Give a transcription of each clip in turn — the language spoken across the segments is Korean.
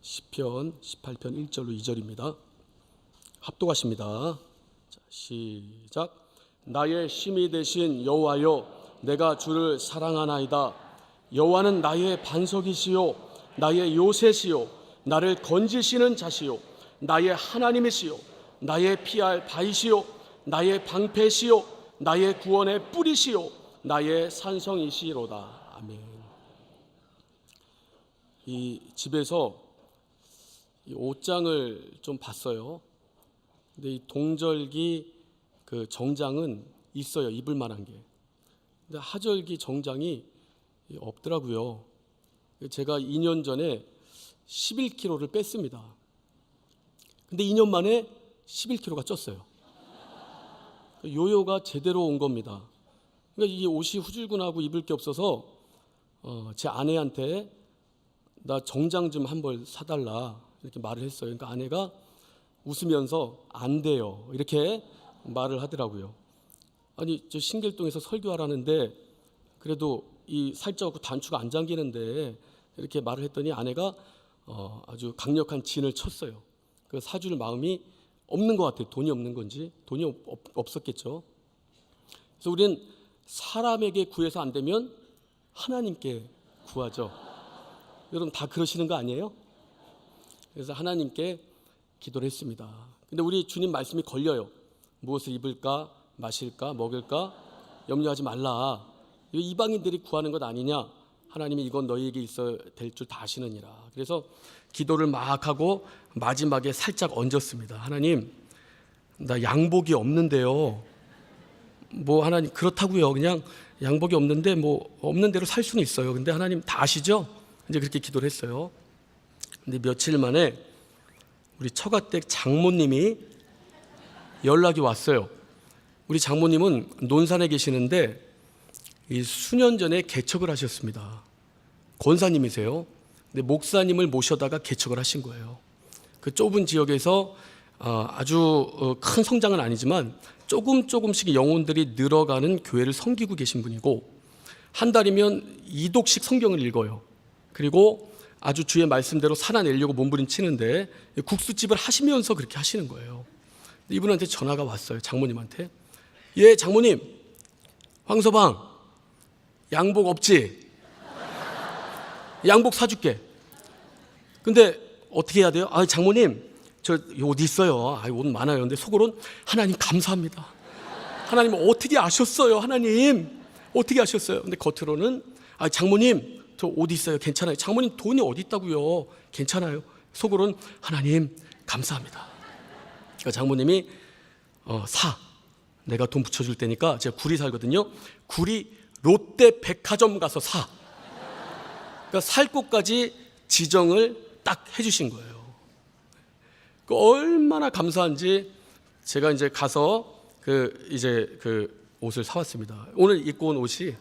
시편 18편 1절로 2절입니다. 합독하십니다. 자, 시작. 나의 힘이 되신 여호와여, 내가 주를 사랑하나이다. 여호와는 나의 반석이시요 나의 요새시요 나를 건지시는 자시요 나의 하나님이시요 나의 피할 바위시요 나의 방패시요 나의 구원의 뿌리시요 나의 산성이시로다. 아멘. 이 집에서 이 옷장을 좀 봤어요. 근데 이 동절기 그 정장은 있어요. 입을 만한 게. 근데 하절기 정장이 없더라고요. 제가 2년 전에 11kg를 뺐습니다. 근데 2년 만에 11kg가 쪘어요. 요요가 제대로 온 겁니다. 그러니까 이 옷이 후줄근하고 입을 게 없어서 제 아내한테 나 정장 좀 한 벌 사달라 이렇게 말을 했어요. 그러니까 아내가 웃으면서 안 돼요 이렇게 말을 하더라고요. 아니 저 신길동에서 설교하라는데 그래도 이 살쪄갖고 단추가 안 잠기는데 이렇게 말을 했더니 아내가 아주 강력한 진을 쳤어요. 그 사줄 마음이 없는 것 같아요. 돈이 없는 건지. 돈이 없었겠죠. 그래서 우리는 사람에게 구해서 안 되면 하나님께 구하죠. 여러분 다 그러시는 거 아니에요? 그래서 하나님께 기도를 했습니다. 근데 우리 주님 말씀이 걸려요. 무엇을 입을까, 마실까, 먹을까 염려하지 말라. 이방인들이 구하는 것 아니냐. 하나님이 이건 너희에게 있어야 될 줄 다 아시느니라. 그래서 기도를 막 하고 마지막에 살짝 얹었습니다. 하나님, 나 양복이 없는데요. 뭐 하나님 그렇다고요. 그냥 양복이 없는데 뭐 없는 대로 살 수는 있어요. 근데 하나님 다 아시죠? 이제 그렇게 기도를 했어요. 근데 며칠 만에 우리 처가댁 장모님이 연락이 왔어요. 우리 장모님은 논산에 계시는데 이 수년 전에 개척을 하셨습니다. 권사님이세요. 근데 목사님을 모셔다가 개척을 하신 거예요. 그 좁은 지역에서 아주 큰 성장은 아니지만 조금씩 영혼들이 늘어가는 교회를 섬기고 계신 분이고 한 달이면 2독씩 성경을 읽어요. 그리고 아주 주의 말씀대로 살아내려고 몸부림치는데 국수집을 하시면서 그렇게 하시는 거예요. 이분한테 전화가 왔어요. 장모님한테. 예, 장모님, 황서방 양복 없지? 양복 사줄게. 근데 어떻게 해야 돼요? 아, 장모님 저 옷 있어요. 옷 많아요. 근데 속으로는 하나님 감사합니다. 하나님 어떻게 아셨어요? 하나님 어떻게 아셨어요? 근데 겉으로는 아, 장모님 저 옷 있어요. 괜찮아요. 장모님 돈이 어디 있다고요? 괜찮아요. 속으로는 하나님 감사합니다. 그러니까 장모님이 사. 내가 돈 붙여줄 테니까 제가 구리 살거든요. 구리 롯데 백화점 가서 사. 그러니까 살 곳까지 지정을 딱 해주신 거예요. 얼마나 감사한지 제가 이제 가서 그 옷을 사왔습니다. 오늘 입고 온 옷이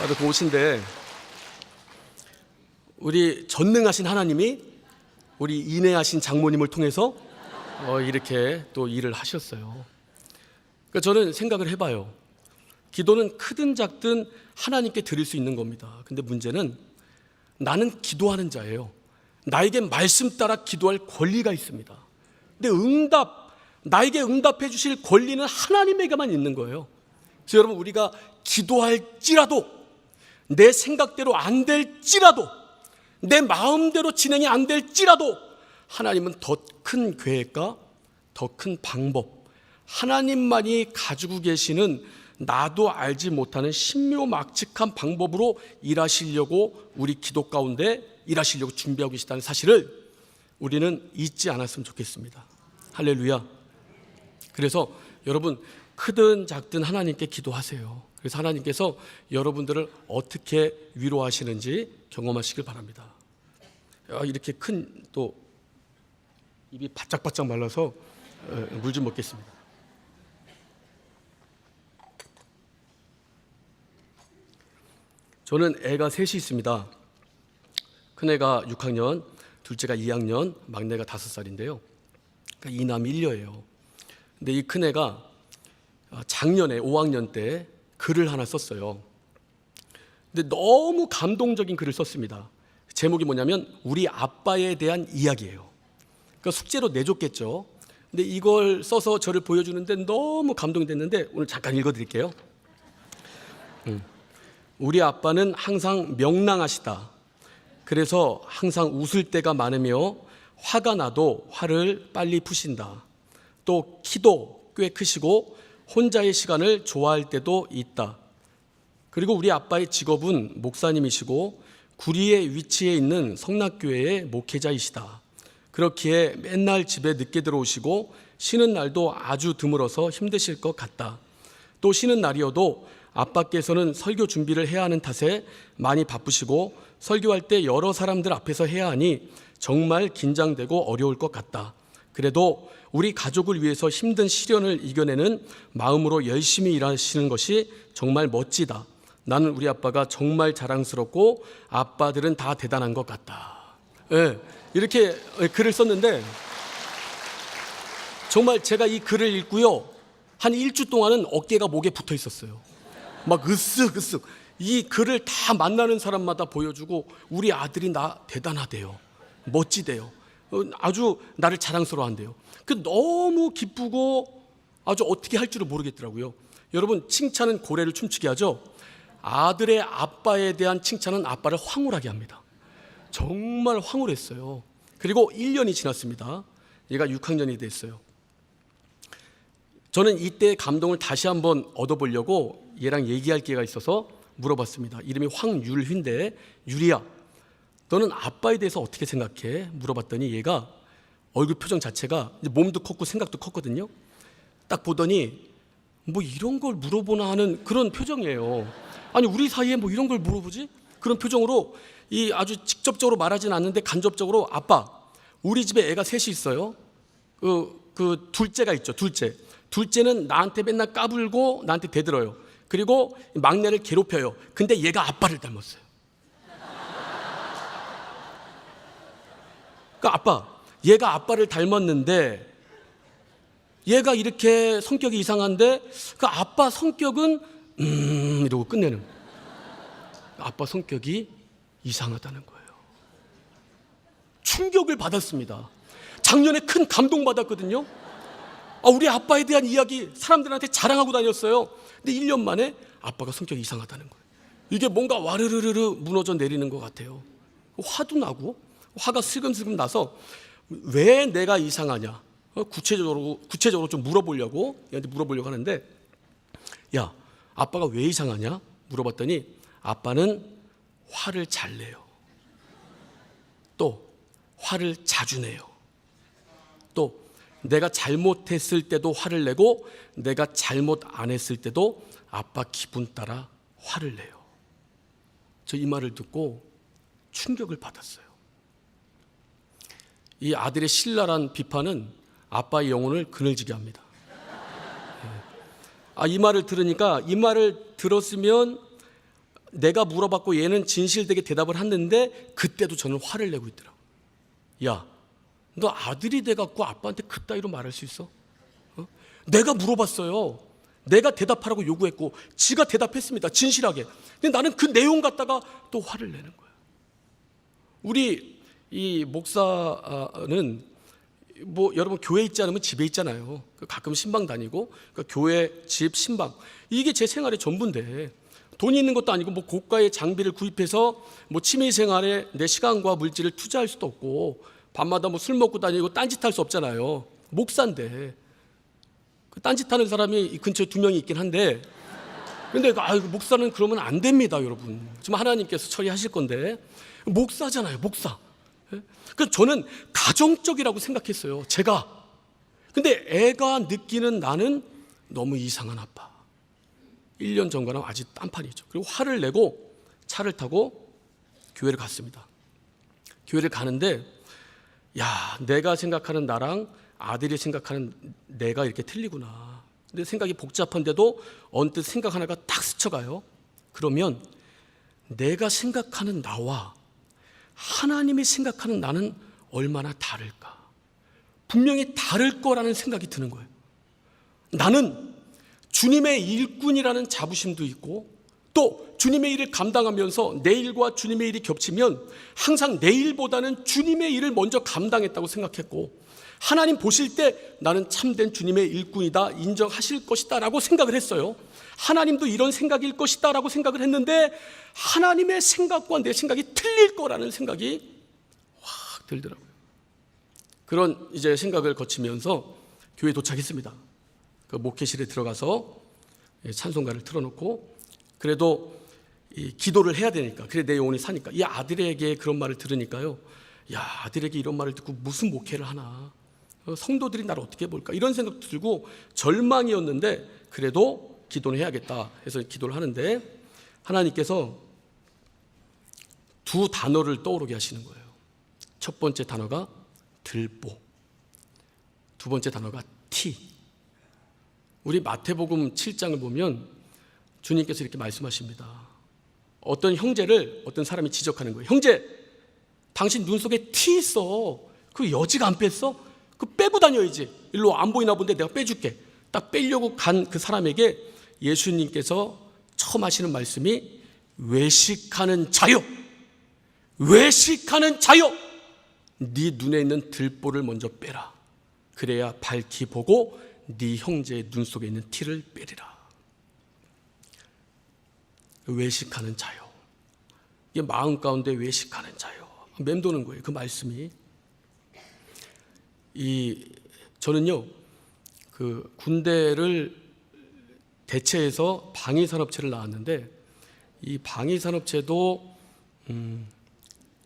나도 그 옷인데 우리 전능하신 하나님이 우리 인내하신 장모님을 통해서 이렇게 또 일을 하셨어요. 그러니까 저는 생각을 해봐요. 기도는 크든 작든 하나님께 드릴 수 있는 겁니다. 근데 문제는 나는 기도하는 자예요. 나에게 말씀 따라 기도할 권리가 있습니다. 근데 나에게 응답해 주실 권리는 하나님에게만 있는 거예요. 그래서 여러분 우리가 기도할지라도 내 생각대로 안 될지라도 내 마음대로 진행이 안 될지라도 하나님은 더 큰 계획과 더 큰 방법, 하나님만이 가지고 계시는 나도 알지 못하는 신묘막측한 방법으로 일하시려고 우리 기도 가운데 일하시려고 준비하고 계시다는 사실을 우리는 잊지 않았으면 좋겠습니다. 할렐루야. 그래서 여러분 크든 작든 하나님께 기도하세요. 그래서 하나님께서 여러분들을 어떻게 위로하시는지 경험하시길 바랍니다. 이렇게 큰 또 입이 바짝바짝 말라서 물 좀 먹겠습니다. 저는 애가 셋이 있습니다. 큰애가 6학년, 둘째가 2학년, 막내가 5살인데요. 그러니까 2남 1녀예요. 근데 이 큰애가 작년에 5학년 때 글을 하나 썼어요. 근데 너무 감동적인 글을 썼습니다. 제목이 뭐냐면 우리 아빠에 대한 이야기예요. 그러니까 숙제로 내줬겠죠. 근데 이걸 써서 저를 보여주는데 너무 감동이 됐는데 오늘 잠깐 읽어드릴게요. 우리 아빠는 항상 명랑하시다. 그래서 항상 웃을 때가 많으며 화가 나도 화를 빨리 푸신다. 또 키도 꽤 크시고 혼자의 시간을 좋아할 때도 있다. 그리고 우리 아빠의 직업은 목사님이시고 구리에 위치해 있는 성락교회의 목회자이시다. 그렇기에 맨날 집에 늦게 들어오시고 쉬는 날도 아주 드물어서 힘드실 것 같다. 또 쉬는 날이어도 아빠께서는 설교 준비를 해야 하는 탓에 많이 바쁘시고 설교할 때 여러 사람들 앞에서 해야 하니 정말 긴장되고 어려울 것 같다. 그래도 우리 가족을 위해서 힘든 시련을 이겨내는 마음으로 열심히 일하시는 것이 정말 멋지다. 나는 우리 아빠가 정말 자랑스럽고 아빠들은 다 대단한 것 같다. 네, 이렇게 글을 썼는데 정말 제가 이 글을 읽고요, 한 일주 동안은 어깨가 목에 붙어 있었어요. 막 으쓱으쓱 이 글을 다 만나는 사람마다 보여주고 우리 아들이 나 대단하대요, 멋지대요, 아주 나를 자랑스러워한대요. 그 너무 기쁘고 아주 어떻게 할 줄을 모르겠더라고요. 여러분, 칭찬은 고래를 춤추게 하죠. 아들의 아빠에 대한 칭찬은 아빠를 황홀하게 합니다. 정말 황홀했어요. 그리고 1년이 지났습니다. 얘가 6학년이 됐어요. 저는 이때의 감동을 다시 한번 얻어보려고 얘랑 얘기할 기회가 있어서 물어봤습니다. 이름이 황율휘인데, 유리야, 너는 아빠에 대해서 어떻게 생각해? 물어봤더니 얘가 얼굴 표정 자체가 몸도 컸고 생각도 컸거든요. 딱 보더니 뭐 이런 걸 물어보나 하는 그런 표정이에요. 아니, 우리 사이에 뭐 이런 걸 물어보지? 그런 표정으로 이 아주 직접적으로 말하진 않는데 간접적으로, 아빠, 우리 집에 애가 셋이 있어요. 그 둘째가 있죠. 둘째는 나한테 맨날 까불고 나한테 대들어요. 그리고 막내를 괴롭혀요. 근데 얘가 아빠를 닮았어요. 그러니까 아빠, 얘가 아빠를 닮았는데 얘가 이렇게 성격이 이상한데 그 아빠 성격은 이러고 끝내는 거예요. 아빠 성격이 이상하다는 거예요. 충격을 받았습니다. 작년에 큰 감동 받았거든요. 우리 아빠에 대한 이야기 사람들한테 자랑하고 다녔어요. 근데 1년 만에 아빠가 성격이 이상하다는 거예요. 이게 뭔가 와르르르르 무너져 내리는 것 같아요. 화도 나고, 화가 슬금슬금 나서 왜 내가 이상하냐, 구체적으로 좀 물어보려고 얘한테 물어보려고 하는데, 야, 아빠가 왜 이상하냐 물어봤더니 아빠는 화를 잘 내요. 또 화를 자주 내요. 또 내가 잘못했을 때도 화를 내고 내가 잘못 안 했을 때도 아빠 기분 따라 화를 내요. 저 이 말을 듣고 충격을 받았어요. 이 아들의 신랄한 비판은 아빠의 영혼을 그늘지게 합니다. 이 말을 들으니까, 이 말을 들었으면 내가 물어봤고 얘는 진실되게 대답을 했는데 그때도 저는 화를 내고 있더라고요. 야, 너 아들이 돼갖고 아빠한테 그따위로 말할 수 있어? 내가 물어봤어요. 내가 대답하라고 요구했고 지가 대답했습니다, 진실하게. 근데 나는 그 내용 갖다가 또 화를 내는 거예요. 우리 이 목사는 뭐 여러분 교회 있지 않으면 집에 있잖아요. 가끔 신방 다니고, 그러니까 교회, 집, 신방, 이게 제 생활의 전부인데 돈이 있는 것도 아니고 뭐 고가의 장비를 구입해서 뭐 취미생활에 내 시간과 물질을 투자할 수도 없고 밤마다 뭐 술 먹고 다니고 딴짓할 수 없잖아요. 목사인데. 그 딴짓하는 사람이 이 근처에 2명이 있긴 한데, 근데 목사는 그러면 안 됩니다, 여러분. 지금 하나님께서 처리하실 건데, 목사잖아요, 목사. 그래서 저는 가정적이라고 생각했어요, 제가. 근데 애가 느끼는 나는 너무 이상한 아빠. 1년 전과는 아직 딴판이죠. 그리고 화를 내고 차를 타고 교회를 갔습니다. 교회를 가는데, 야, 내가 생각하는 나랑 아들이 생각하는 내가 이렇게 틀리구나. 근데 생각이 복잡한데도 언뜻 생각 하나가 딱 스쳐가요. 그러면 내가 생각하는 나와 하나님이 생각하는 나는 얼마나 다를까? 분명히 다를 거라는 생각이 드는 거예요. 나는 주님의 일꾼이라는 자부심도 있고 또 주님의 일을 감당하면서 내 일과 주님의 일이 겹치면 항상 내 일보다는 주님의 일을 먼저 감당했다고 생각했고, 하나님 보실 때 나는 참된 주님의 일꾼이다 인정하실 것이다 라고 생각을 했어요. 하나님도 이런 생각일 것이다 라고 생각을 했는데 하나님의 생각과 내 생각이 틀릴 거라는 생각이 확 들더라고요. 그런 이제 생각을 거치면서 교회에 도착했습니다. 그 목회실에 들어가서 찬송가를 틀어놓고, 그래도 이 기도를 해야 되니까, 그래 내 영혼이 사니까, 이 아들에게 그런 말을 들으니까요, 야, 아들에게 이런 말을 듣고 무슨 목회를 하나, 성도들이 나를 어떻게 볼까, 이런 생각 들고 절망이었는데 그래도 기도는 해야겠다 해서 기도를 하는데, 하나님께서 두 단어를 떠오르게 하시는 거예요. 첫 번째 단어가 들보, 두 번째 단어가 티. 우리 마태복음 7장을 보면 주님께서 이렇게 말씀하십니다. 어떤 형제를 어떤 사람이 지적하는 거예요. 형제, 당신 눈 속에 티 있어. 그 여지가 안 뺐어? 그 빼고 다녀야지. 일로 안 보이나 본데 내가 빼줄게. 딱 빼려고 간 그 사람에게 예수님께서 처음 하시는 말씀이 외식하는 자여, 외식하는 자여, 네 눈에 있는 들보를 먼저 빼라. 그래야 밝히 보고 네 형제의 눈 속에 있는 티를 빼리라. 외식하는 자요. 이게 마음 가운데 외식하는 자요. 맴도는 거예요. 그 말씀이. 저는요, 그 군대를 대체해서 방위산업체를 나왔는데, 이 방위산업체도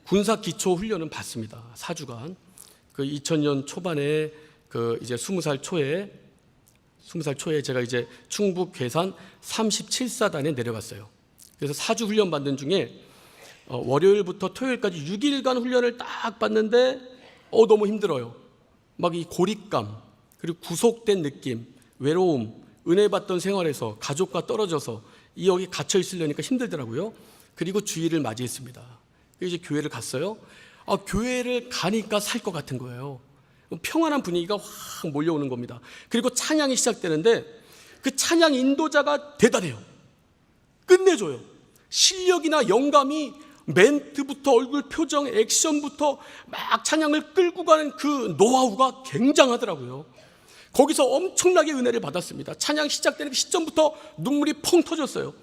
군사 기초 훈련은 받습니다. 4주간. 그 2000년 초반에 그 이제 20살 초에 제가 이제 충북 괴산 37사단에 내려갔어요. 그래서 4주 훈련 받는 중에 월요일부터 토요일까지 6일간 훈련을 딱 받는데 너무 힘들어요. 막 이 고립감, 그리고 구속된 느낌, 외로움, 은혜 받던 생활에서 가족과 떨어져서 여기 갇혀 있으려니까 힘들더라고요. 그리고 주일을 맞이했습니다. 이제 교회를 갔어요. 교회를 가니까 살 것 같은 거예요. 평안한 분위기가 확 몰려오는 겁니다. 그리고 찬양이 시작되는데 그 찬양 인도자가 대단해요. 끝내줘요. 실력이나 영감이, 멘트부터 얼굴 표정, 액션부터 막 찬양을 끌고 가는 그 노하우가 굉장하더라고요. 거기서 엄청나게 은혜를 받았습니다. 찬양 시작되는 그 시점부터 눈물이 펑 터졌어요.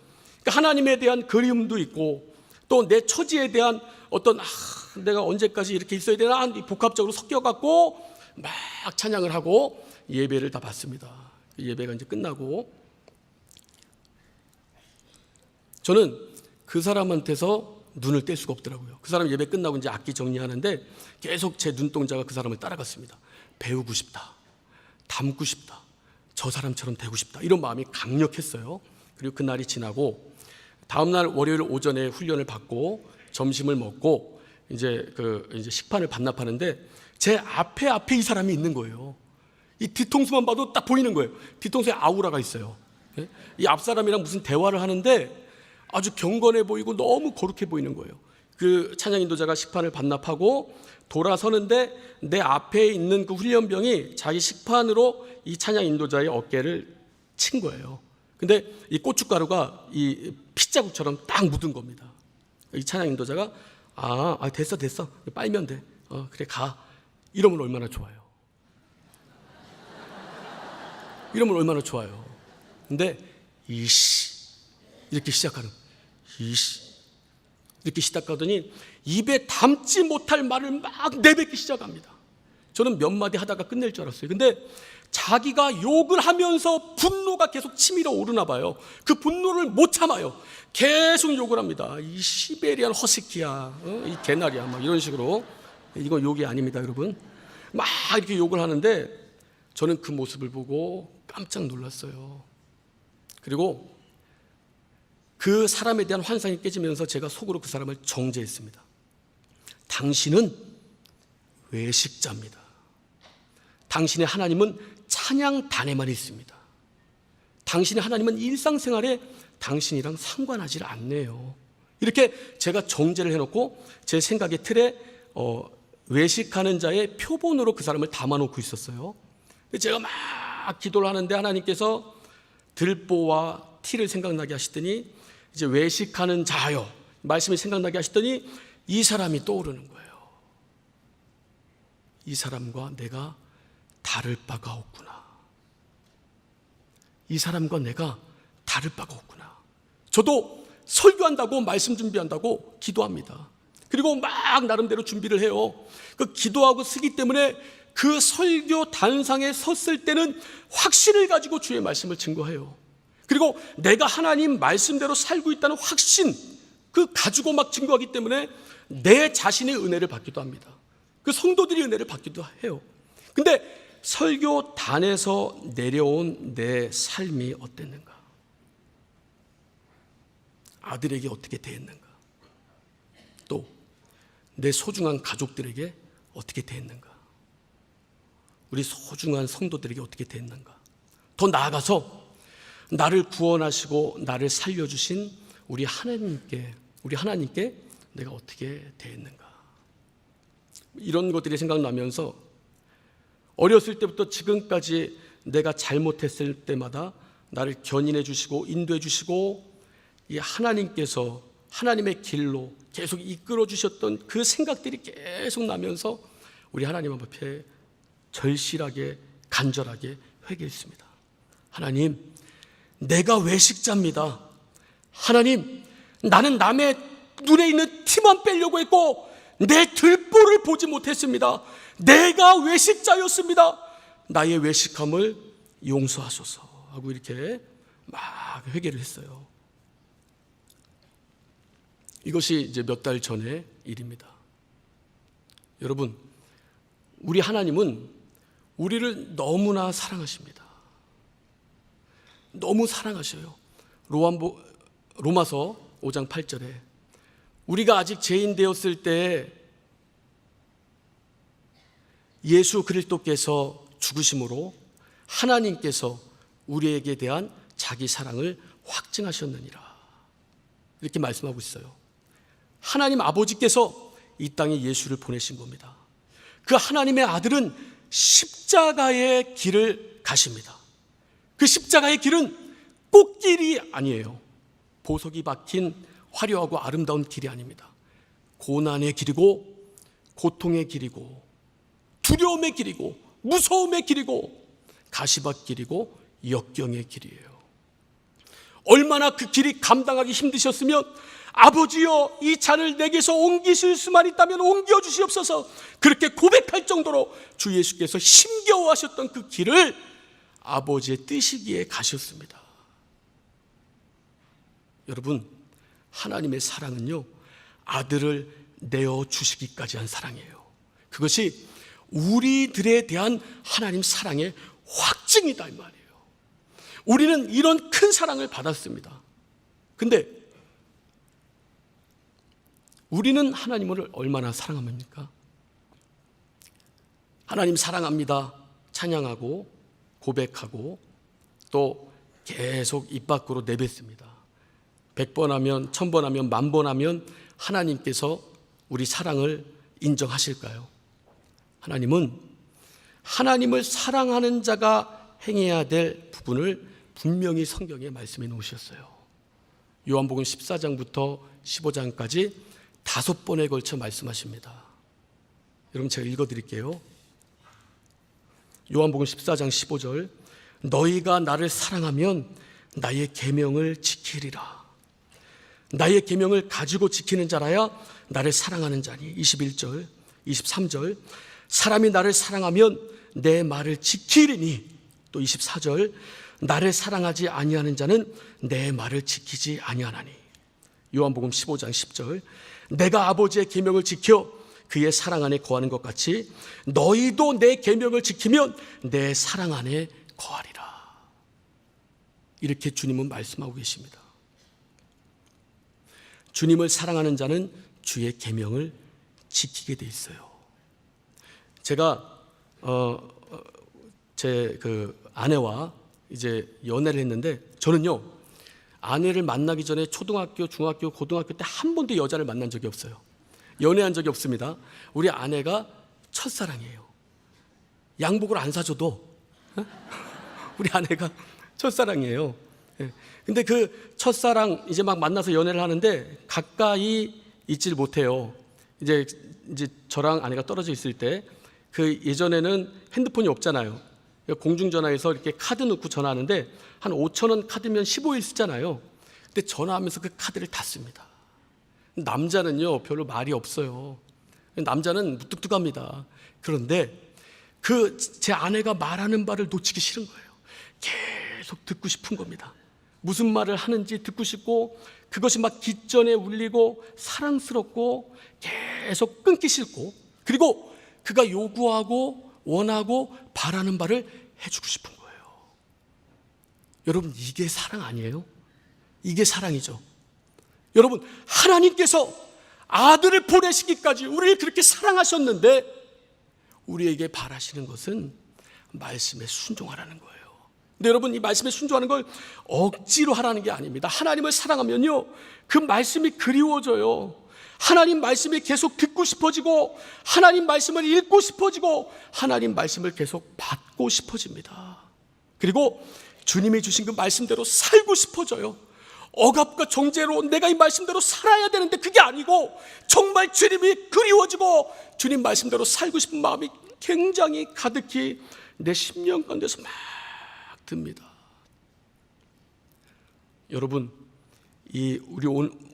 그러니까 하나님에 대한 그리움도 있고, 또 내 처지에 대한 어떤 내가 언제까지 이렇게 있어야 되나, 복합적으로 섞여갖고 막 찬양을 하고 예배를 다 받습니다. 예배가 이제 끝나고 저는 그 사람한테서 눈을 뗄 수가 없더라고요. 그 사람 예배 끝나고 이제 악기 정리하는데 계속 제 눈동자가 그 사람을 따라갔습니다. 배우고 싶다, 닮고 싶다, 저 사람처럼 되고 싶다, 이런 마음이 강력했어요. 그리고 그날이 지나고 다음날 월요일 오전에 훈련을 받고 점심을 먹고 이제 식판을 반납하는데 제 앞에 이 사람이 있는 거예요. 이 뒤통수만 봐도 딱 보이는 거예요. 뒤통수에 아우라가 있어요. 이 앞사람이랑 무슨 대화를 하는데 아주 경건해 보이고 너무 거룩해 보이는 거예요. 그 찬양 인도자가 식판을 반납하고 돌아서는데 내 앞에 있는 그 훈련병이 자기 식판으로 이 찬양 인도자의 어깨를 친 거예요. 근데 이 고춧가루가 이 핏자국처럼 딱 묻은 겁니다. 이 찬양 인도자가 됐어 빨면 돼. 그래 가. 이러면 얼마나 좋아요. 이러면 얼마나 좋아요. 근데 이렇게 시작하는, 이렇게 시작하더니 입에 담지 못할 말을 막 내뱉기 시작합니다. 저는 몇 마디 하다가 끝낼 줄 알았어요. 근데 자기가 욕을 하면서 분노가 계속 치밀어 오르나 봐요. 그 분노를 못 참아요. 계속 욕을 합니다. 이 시베리안 허스키야, 이 개나리야, 막 이런 식으로. 이건 욕이 아닙니다, 여러분. 막 이렇게 욕을 하는데 저는 그 모습을 보고 깜짝 놀랐어요. 그리고 그 사람에 대한 환상이 깨지면서 제가 속으로 그 사람을 정죄했습니다. 당신은 외식자입니다. 당신의 하나님은 찬양단에만 있습니다. 당신의 하나님은 일상생활에 당신이랑 상관하지 않네요. 이렇게 제가 정죄를 해놓고 제 생각의 틀에 외식하는 자의 표본으로 그 사람을 담아놓고 있었어요. 제가 막 기도를 하는데 하나님께서 들보와 티를 생각나게 하시더니 이제 외식하는 자여 말씀이 생각나게 하시더니 이 사람이 떠오르는 거예요. 이 사람과 내가 다를 바가 없구나. 이 사람과 내가 다를 바가 없구나. 저도 설교한다고 말씀 준비한다고 기도합니다. 그리고 막 나름대로 준비를 해요. 그 기도하고 쓰기 때문에 그 설교 단상에 섰을 때는 확신을 가지고 주의 말씀을 증거해요. 그리고 내가 하나님 말씀대로 살고 있다는 확신 그 가지고 막 증거하기 때문에 내 자신의 은혜를 받기도 합니다. 그 성도들이 은혜를 받기도 해요. 근데 설교단에서 내려온 내 삶이 어땠는가? 아들에게 어떻게 대했는가? 또 내 소중한 가족들에게 어떻게 대했는가? 우리 소중한 성도들에게 어떻게 대했는가? 더 나아가서 나를 구원하시고 나를 살려주신 우리 하나님께 내가 어떻게 대했는가? 이런 것들이 생각나면서 어렸을 때부터 지금까지 내가 잘못했을 때마다 나를 견인해 주시고 인도해 주시고 이 하나님께서 하나님의 길로 계속 이끌어 주셨던 그 생각들이 계속 나면서 우리 하나님 앞에 절실하게 간절하게 회개했습니다. 하나님, 내가 외식자입니다. 하나님, 나는 남의 눈에 있는 티만 빼려고 했고 내 들보를 보지 못했습니다. 내가 외식자였습니다. 나의 외식함을 용서하소서 하고 이렇게 막 회개를 했어요. 이것이 이제 몇 달 전의 일입니다. 여러분, 우리 하나님은 우리를 너무나 사랑하십니다. 너무 사랑하셔요. 로마서 5장 8절에 우리가 아직 죄인 되었을 때 예수 그리스도께서 죽으심으로 하나님께서 우리에게 대한 자기 사랑을 확증하셨느니라. 이렇게 말씀하고 있어요. 하나님 아버지께서 이 땅에 예수를 보내신 겁니다. 그 하나님의 아들은 십자가의 길을 가십니다. 그 십자가의 길은 꽃길이 아니에요. 보석이 박힌 화려하고 아름다운 길이 아닙니다. 고난의 길이고 고통의 길이고 두려움의 길이고 무서움의 길이고 가시밭길이고 역경의 길이에요. 얼마나 그 길이 감당하기 힘드셨으면 아버지여 이 잔을 내게서 옮기실 수만 있다면 옮겨주시옵소서 그렇게 고백할 정도로 주 예수께서 힘겨워하셨던 그 길을 아버지의 뜻이기에 가셨습니다. 여러분, 하나님의 사랑은요 아들을 내어주시기까지 한 사랑이에요. 그것이 우리들에 대한 하나님 사랑의 확증이다 이 말이에요. 우리는 이런 큰 사랑을 받았습니다. 근데 우리는 하나님을 얼마나 사랑합니까? 하나님 사랑합니다 찬양하고 고백하고 또 계속 입 밖으로 내뱉습니다. 100번 하면 1000번 하면 10,000번 하면 하나님께서 우리 사랑을 인정하실까요? 하나님은 하나님을 사랑하는 자가 행해야 될 부분을 분명히 성경에 말씀해 놓으셨어요. 요한복음 14장부터 15장까지 5번에 걸쳐 말씀하십니다. 여러분 제가 읽어드릴게요. 요한복음 14장 15절 너희가 나를 사랑하면 나의 계명을 지키리라. 나의 계명을 가지고 지키는 자라야 나를 사랑하는 자니. 21절 23절 사람이 나를 사랑하면 내 말을 지키리니. 또 24절 나를 사랑하지 아니하는 자는 내 말을 지키지 아니하나니. 요한복음 15장 10절 내가 아버지의 계명을 지켜 그의 사랑 안에 거하는 것 같이 너희도 내 계명을 지키면 내 사랑 안에 거하리라. 이렇게 주님은 말씀하고 계십니다. 주님을 사랑하는 자는 주의 계명을 지키게 돼 있어요. 제가 제 그 아내와 이제 연애를 했는데 저는요 아내를 만나기 전에 초등학교, 중학교, 고등학교 때 한 번도 여자를 만난 적이 없어요. 연애한 적이 없습니다. 우리 아내가 첫사랑이에요. 양복을 안 사줘도 우리 아내가 첫사랑이에요. 예. 근데 그 첫사랑 이제 막 만나서 연애를 하는데 가까이 있질 못해요. 이제 저랑 아내가 떨어져 있을 때 그 예전에는 핸드폰이 없잖아요. 공중전화에서 이렇게 카드 넣고 전화하는데 한 5,000원 카드면 15일 쓰잖아요. 근데 전화하면서 그 카드를 다 씁니다. 남자는요 별로 말이 없어요. 남자는 무뚝뚝합니다. 그런데 그 제 아내가 말하는 바를 놓치기 싫은 거예요. 계속 듣고 싶은 겁니다. 무슨 말을 하는지 듣고 싶고 그것이 막 귓전에 울리고 사랑스럽고 계속 끊기 싫고 그리고 그가 요구하고 원하고 바라는 바를 해주고 싶은 거예요. 여러분 이게 사랑 아니에요? 이게 사랑이죠. 여러분 하나님께서 아들을 보내시기까지 우리를 그렇게 사랑하셨는데 우리에게 바라시는 것은 말씀에 순종하라는 거예요. 근데 여러분 이 말씀에 순종하는 걸 억지로 하라는 게 아닙니다. 하나님을 사랑하면요 그 말씀이 그리워져요. 하나님 말씀이 계속 듣고 싶어지고 하나님 말씀을 읽고 싶어지고 하나님 말씀을 계속 받고 싶어집니다. 그리고 주님이 주신 그 말씀대로 살고 싶어져요. 억압과 정죄로 내가 이 말씀대로 살아야 되는데 그게 아니고 정말 주님이 그리워지고 주님 말씀대로 살고 싶은 마음이 굉장히 가득히 내 심령 가운데서 막 듭니다. 여러분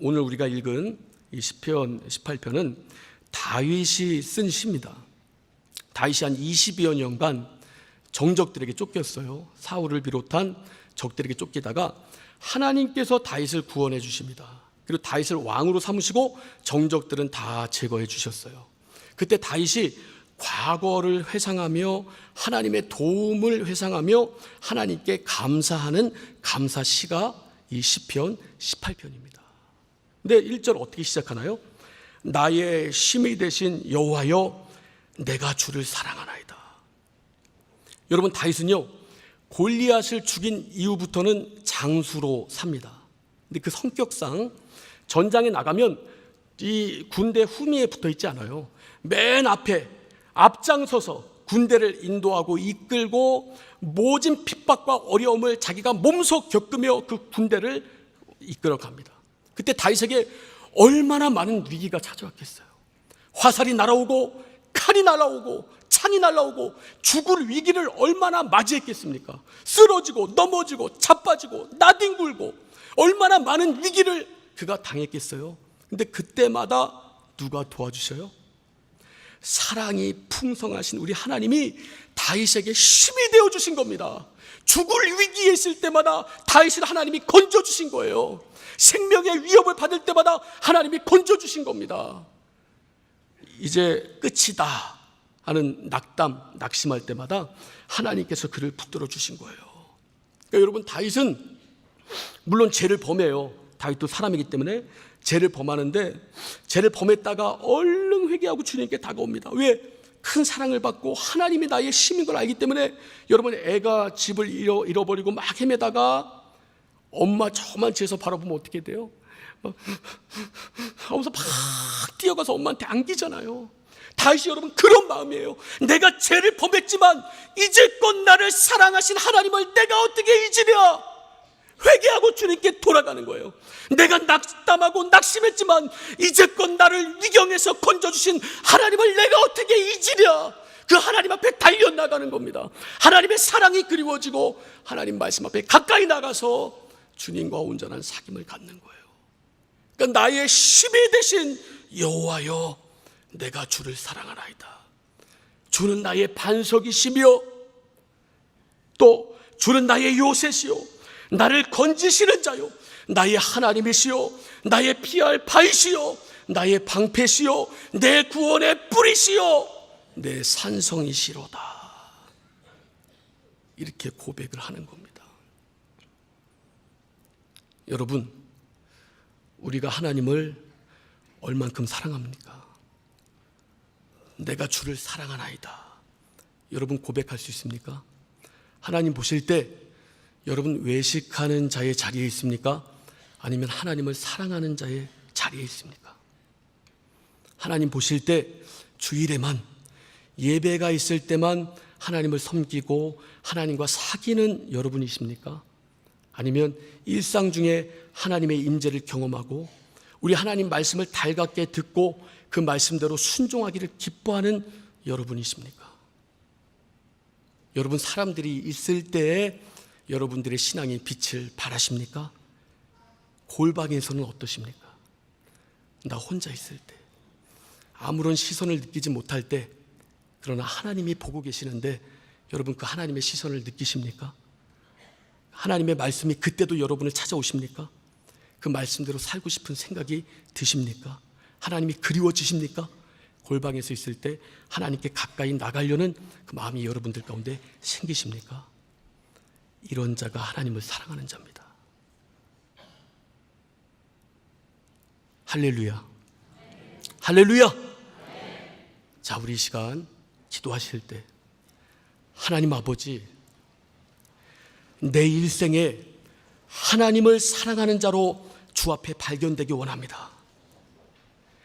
오늘 우리가 읽은 이 시편 18편은 다윗이 쓴 시입니다. 다윗이 한 20여 년간 정적들에게 쫓겼어요. 사울을 비롯한 적들에게 쫓기다가 하나님께서 다윗을 구원해 주십니다. 그리고 다윗을 왕으로 삼으시고 정적들은 다 제거해 주셨어요. 그때 다윗이 과거를 회상하며 하나님의 도움을 회상하며 하나님께 감사하는 감사시가 이 시편 18편입니다. 근데 1절 어떻게 시작하나요? 나의 힘이 되신 여호와여 내가 주를 사랑하나이다. 여러분 다윗은요 골리앗을 죽인 이후부터는 장수로 삽니다. 근데 그 성격상 전장에 나가면 이 군대 후미에 붙어 있지 않아요. 맨 앞에 앞장서서 군대를 인도하고 이끌고 모진 핍박과 어려움을 자기가 몸소 겪으며 그 군대를 이끌어 갑니다. 그때 다윗에게 얼마나 많은 위기가 찾아왔겠어요. 화살이 날아오고 칼이 날아오고 창이 날아오고 죽을 위기를 얼마나 맞이했겠습니까? 쓰러지고 넘어지고 자빠지고 나뒹굴고 얼마나 많은 위기를 그가 당했겠어요. 근데 그때마다 누가 도와주셔요? 사랑이 풍성하신 우리 하나님이 다윗에게 힘이 되어주신 겁니다. 죽을 위기에 있을 때마다 다윗을 하나님이 건져주신 거예요. 생명의 위협을 받을 때마다 하나님이 건져주신 겁니다. 이제 끝이다 하는 낙심할 때마다 하나님께서 그를 붙들어 주신 거예요. 그러니까 여러분 다윗은 물론 죄를 범해요. 다윗도 사람이기 때문에 죄를 범하는데 죄를 범했다가 얼른 회개하고 주님께 다가옵니다. 왜? 큰 사랑을 받고 하나님이 나의 힘인 걸 알기 때문에 여러분 애가 집을 잃어버리고 막 헤매다가 엄마 저만 뒤에서 바라보면 어떻게 돼요? 하면서 막 뛰어가서 엄마한테 안기잖아요. 다윗이 여러분 그런 마음이에요. 내가 죄를 범했지만 이제껏 나를 사랑하신 하나님을 내가 어떻게 잊으랴? 회개하고 주님께 돌아가는 거예요. 내가 낙담하고 낙심했지만 이제껏 나를 위경에서 건져주신 하나님을 내가 어떻게 잊으랴? 그 하나님 앞에 달려나가는 겁니다. 하나님의 사랑이 그리워지고 하나님 말씀 앞에 가까이 나가서 주님과 온전한 사귐을 갖는 거예요. 그러니까 나의 힘이 되신 여호와여 내가 주를 사랑하나이다. 주는 나의 반석이시며 또 주는 나의 요새시요 나를 건지시는 자요 나의 하나님이시요 나의 피할 바이시요 나의 방패시요 내 구원의 뿌리시요 내 산성이시로다. 이렇게 고백을 하는 겁니다. 여러분 우리가 하나님을 얼만큼 사랑합니까? 내가 주를 사랑하나이다. 여러분 고백할 수 있습니까? 하나님 보실 때 여러분 외식하는 자의 자리에 있습니까? 아니면 하나님을 사랑하는 자의 자리에 있습니까? 하나님 보실 때 주일에만 예배가 있을 때만 하나님을 섬기고 하나님과 사귀는 여러분이십니까? 아니면 일상 중에 하나님의 임재를 경험하고 우리 하나님 말씀을 달갑게 듣고 그 말씀대로 순종하기를 기뻐하는 여러분이십니까? 여러분 사람들이 있을 때에 여러분들의 신앙의 빛을 발하십니까? 골방에서는 어떠십니까? 나 혼자 있을 때 아무런 시선을 느끼지 못할 때, 그러나 하나님이 보고 계시는데 여러분 그 하나님의 시선을 느끼십니까? 하나님의 말씀이 그때도 여러분을 찾아오십니까? 그 말씀대로 살고 싶은 생각이 드십니까? 하나님이 그리워지십니까? 골방에서 있을 때 하나님께 가까이 나가려는 그 마음이 여러분들 가운데 생기십니까? 이런 자가 하나님을 사랑하는 자입니다. 할렐루야. 할렐루야. 자, 우리 이 시간 기도하실 때 하나님 아버지, 내 일생에 하나님을 사랑하는 자로 주 앞에 발견되기 원합니다.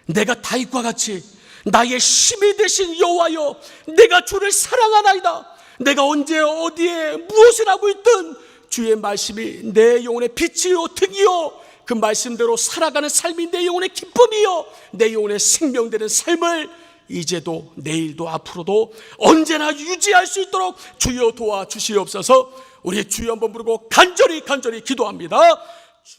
내가 다윗과 같이 나의 힘이 되신 여호와여, 내가 주를 사랑하나이다. 내가 언제 어디에 무엇을 하고 있든 주의 말씀이 내 영혼의 빛이요 등이요, 그 말씀대로 살아가는 삶이 내 영혼의 기쁨이요 내 영혼의 생명되는 삶을 이제도 내일도 앞으로도 언제나 유지할 수 있도록 주여 도와주시옵소서. 우리 주여 한번 부르고 간절히 기도합니다.